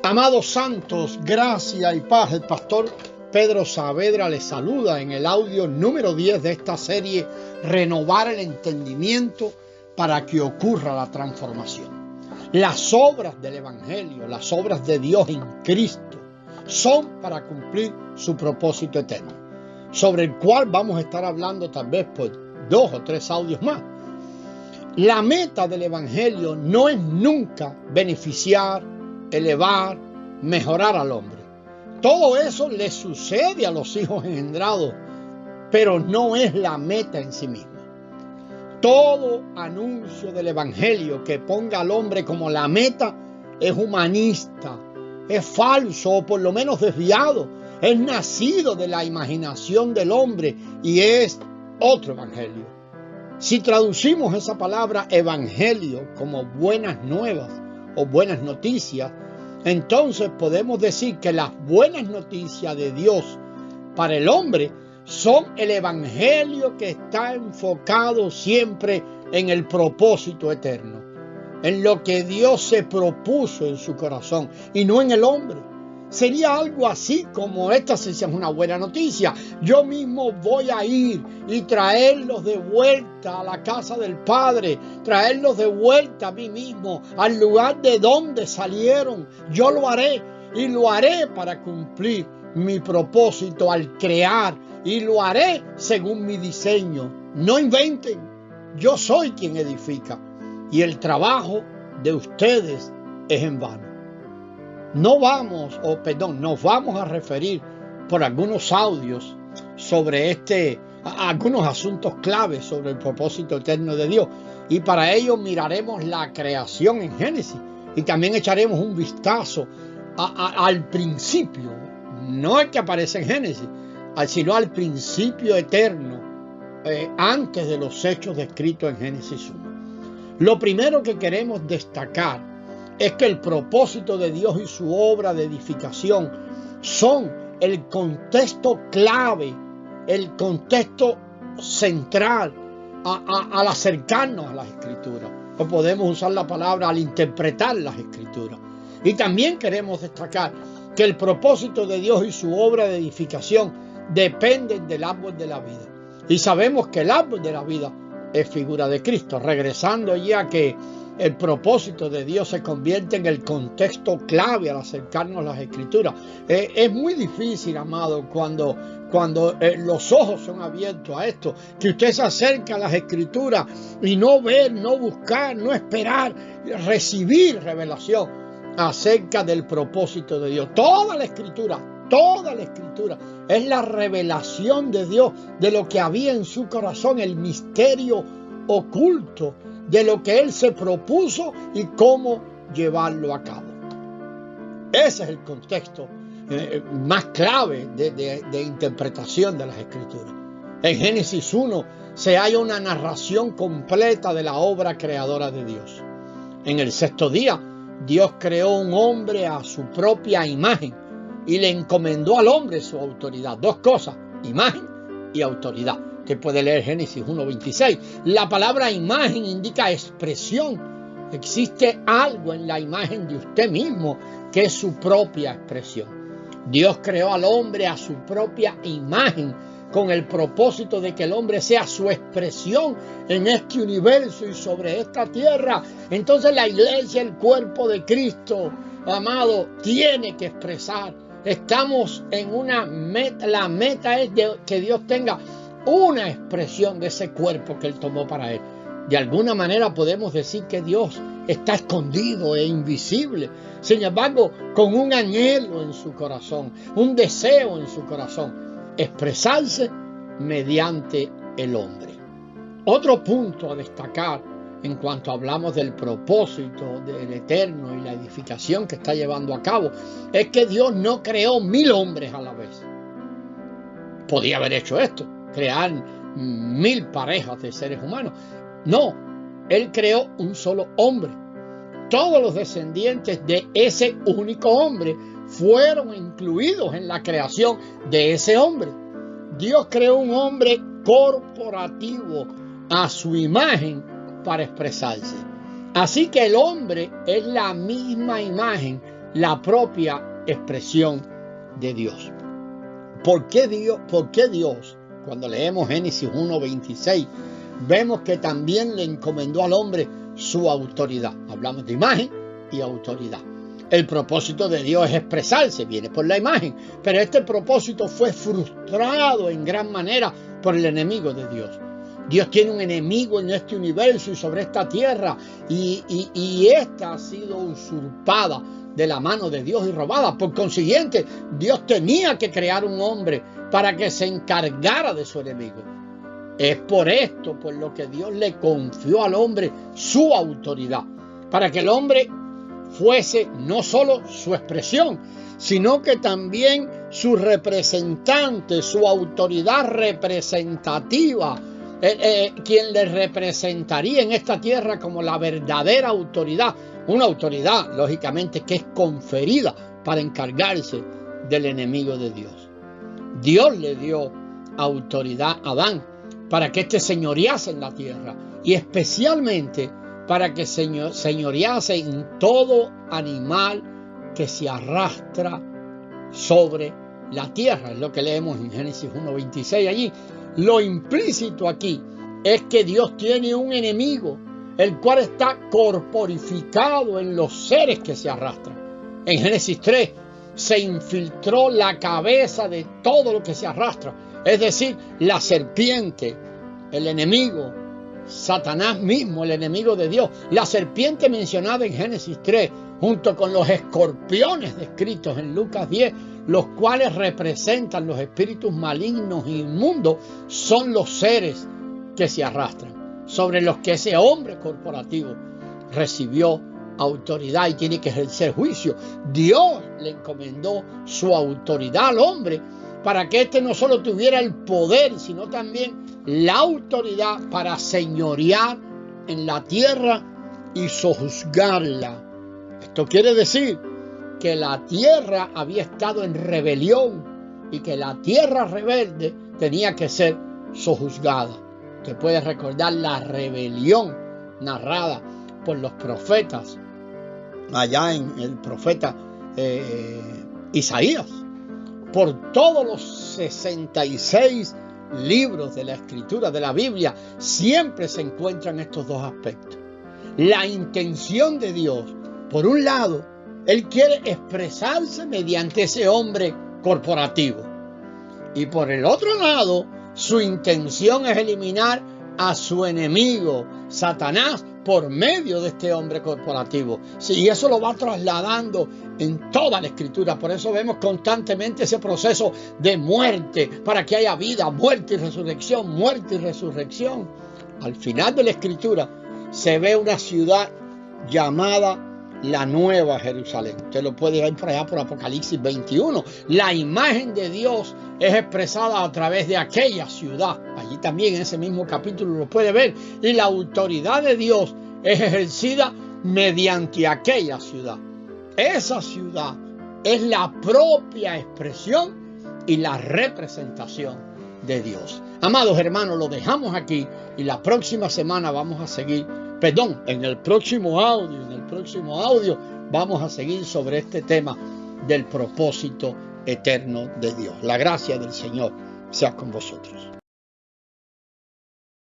Amados santos, gracia y paz. El pastor Pedro Saavedra les saluda en el audio número 10 de esta serie, Renovar el entendimiento para que ocurra la transformación. Las obras del Evangelio, las obras de Dios en Cristo, son para cumplir su propósito eterno, sobre el cual vamos a estar hablando tal vez por 2 o 3 audios más. La meta del Evangelio no es nunca beneficiar, elevar, mejorar al hombre. Todo eso le sucede a los hijos engendrados, pero no es la meta en sí misma. Todo anuncio del Evangelio que ponga al hombre como la meta es humanista, es falso o por lo menos desviado, es nacido de la imaginación del hombre y es otro evangelio. Si traducimos esa palabra evangelio como buenas nuevas o buenas noticias, entonces podemos decir que las buenas noticias de Dios para el hombre son el evangelio que está enfocado siempre en el propósito eterno, en lo que Dios se propuso en su corazón y no en el hombre. Sería algo así como esta si es una buena noticia. Yo mismo voy a ir y traerlos de vuelta a la casa del Padre, traerlos de vuelta a mí mismo, al lugar de donde salieron. Yo lo haré y lo haré para cumplir mi propósito al crear y lo haré según mi diseño. No inventen, yo soy quien edifica y el trabajo de ustedes es en vano. Nos vamos a referir por algunos audios sobre algunos asuntos claves sobre el propósito eterno de Dios. Y para ello miraremos la creación en Génesis y también echaremos un vistazo al principio, no el que aparece en Génesis, sino al principio eterno, antes de los hechos descritos en Génesis 1. Lo primero que queremos destacar es que el propósito de Dios y su obra de edificación son el contexto clave, el contexto central al acercarnos a las Escrituras. O podemos usar la palabra al interpretar las Escrituras. Y también queremos destacar que el propósito de Dios y su obra de edificación dependen del árbol de la vida. Y sabemos que el árbol de la vida es figura de Cristo, regresando ya que el propósito de Dios se convierte en el contexto clave al acercarnos a las Escrituras. Es muy difícil, amado, cuando los ojos son abiertos a esto, que usted se acerca a las Escrituras y no ver, no buscar, no esperar, recibir revelación acerca del propósito de Dios. Toda la Escritura es la revelación de Dios, de lo que había en su corazón, el misterio oculto de lo que Él se propuso y cómo llevarlo a cabo. Ese es el contexto más clave de interpretación de las Escrituras. En Génesis 1 se halla una narración completa de la obra creadora de Dios. En el 6º día, Dios creó un hombre a su propia imagen y le encomendó al hombre su autoridad. 2 cosas, imagen y autoridad. Que puede leer Génesis 1:26. La palabra imagen indica expresión. Existe algo en la imagen de usted mismo que es su propia expresión. Dios creó al hombre a su propia imagen con el propósito de que el hombre sea su expresión en este universo y sobre esta tierra. Entonces la iglesia, el cuerpo de Cristo, amado, tiene que expresar. Estamos en una meta. La meta es que Dios tenga una expresión de ese cuerpo que Él tomó para Él. De alguna manera podemos decir que Dios está escondido e invisible. Sin embargo, con un anhelo en su corazón, un deseo en su corazón, expresarse mediante el hombre. Otro punto a destacar en cuanto hablamos del propósito del Eterno y la edificación que está llevando a cabo, es que Dios no creó 1000 hombres a la vez. Podía haber hecho esto, crear 1000 parejas de seres humanos. No, Él creó un solo hombre. Todos los descendientes de ese único hombre fueron incluidos en la creación de ese hombre. Dios creó un hombre corporativo a su imagen para expresarse. Así que el hombre es la misma imagen, la propia expresión de Dios. ¿Por qué Dios, cuando leemos Génesis 1:26, vemos que también le encomendó al hombre su autoridad? Hablamos de imagen y autoridad. El propósito de Dios es expresarse, viene por la imagen, pero este propósito fue frustrado en gran manera por el enemigo de Dios. Dios tiene un enemigo en este universo y sobre esta tierra, y esta ha sido usurpada de la mano de Dios y robada. Por consiguiente, Dios tenía que crear un hombre para que se encargara de su enemigo. Es por esto por lo que Dios le confió al hombre su autoridad, para que el hombre fuese no solo su expresión, sino que también su representante, su autoridad representativa, quien le representaría en esta tierra como la verdadera autoridad, una autoridad, lógicamente, que es conferida para encargarse del enemigo de Dios. Dios le dio autoridad a Adán para que éste señorease en la tierra, y especialmente para que señorease en todo animal que se arrastra sobre la tierra. Es lo que leemos en Génesis 1:26 allí. Lo implícito aquí es que Dios tiene un enemigo, el cual está corporificado en los seres que se arrastran. En Génesis 3 se infiltró la cabeza de todo lo que se arrastra, es decir, la serpiente, el enemigo, Satanás mismo, el enemigo de Dios. La serpiente mencionada en Génesis 3, junto con los escorpiones descritos en Lucas 10, los cuales representan los espíritus malignos e inmundos, son los seres que se arrastran, sobre los que ese hombre corporativo recibió autoridad y tiene que ejercer juicio. Dios le encomendó su autoridad al hombre para que éste no solo tuviera el poder, sino también la autoridad para señorear en la tierra y sojuzgarla. Esto quiere decir que la tierra había estado en rebelión y que la tierra rebelde tenía que ser sojuzgada. Usted puede recordar la rebelión narrada por los profetas, allá en el profeta Isaías. Por todos los 66 libros de la Escritura, de la Biblia, siempre se encuentran estos dos aspectos. La intención de Dios, por un lado, Él quiere expresarse mediante ese hombre corporativo. Y por el otro lado, su intención es eliminar a su enemigo, Satanás, por medio de este hombre corporativo. Sí, y eso lo va trasladando en toda la Escritura. Por eso vemos constantemente ese proceso de muerte, para que haya vida, muerte y resurrección, muerte y resurrección. Al final de la Escritura se ve una ciudad llamada la Nueva Jerusalén. Usted lo puede ver por allá por Apocalipsis 21. La imagen de Dios es expresada a través de aquella ciudad. Allí también en ese mismo capítulo lo puede ver. Y la autoridad de Dios es ejercida mediante aquella ciudad. Esa ciudad es la propia expresión y la representación de Dios. Amados hermanos, lo dejamos aquí y la próxima semana vamos a seguir, en el próximo audio vamos a seguir sobre este tema del propósito eterno de Dios. La gracia del Señor sea con vosotros.